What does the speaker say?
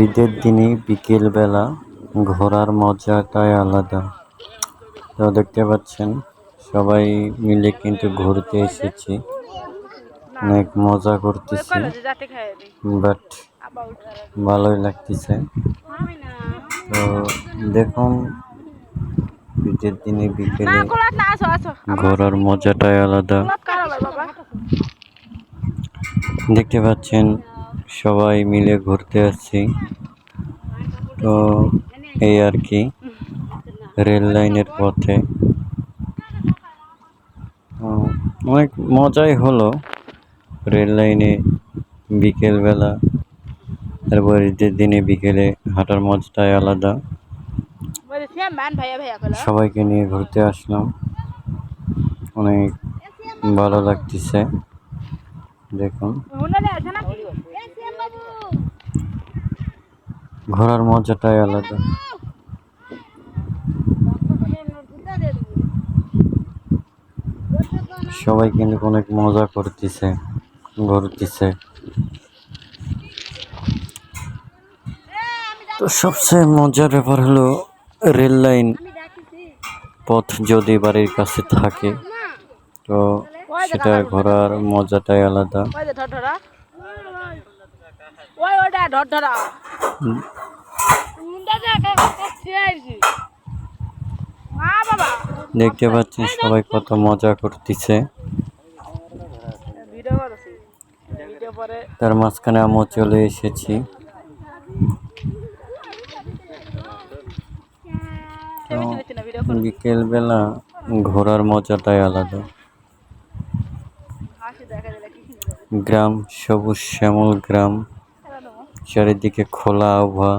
ঈদের দিনে বিকেলবেলা ঘোরার মজাটাই আলাদা। তো দেখতে পাচ্ছেন সবাই মিলে কিন্তু ঘুরতে এসেছি, অনেক মজা করতেছি, বাট ভালোই লাগতেছে। তো দেখুন ঈদের দিনে বিকেলে ঘোরার মজাটাই আলাদা। দেখতে পাচ্ছেন সবাই মিলে ঘুরতে আসছি। তো এই আর কি, রেল লাইনের পথে অনেক মজাই হলো রেল লাইনে বিকেলবেলা। তারপর ঈদের দিনে বিকেলে হাঁটার মজাটাই আলাদা। সবাইকে নিয়ে ঘুরতে আসলাম, অনেক ভালো লাগতেছে। দেখুন ঘোরার মজাটাই আলাদা। সবাই কিন্তু অনেক মজা করতেছে, ঘুরতেছে। তো সবচেয়ে মজার ব্যাপার হলো রেল লাইন পথ যদি বাড়ির কাছে থাকে তো সেটা ঘোরার মজাটাই আলাদা। দেখতে পাচ্ছেন সবাই কত মজা করতেছে। তার মাঝখানে আমিও চলে এসেছি। বিকেল বেলা ঘোরার মজাটাই আলাদা। গ্রাম, সবুজ শ্যামল গ্রাম, চারিদিকে খোলা আবহাওয়া।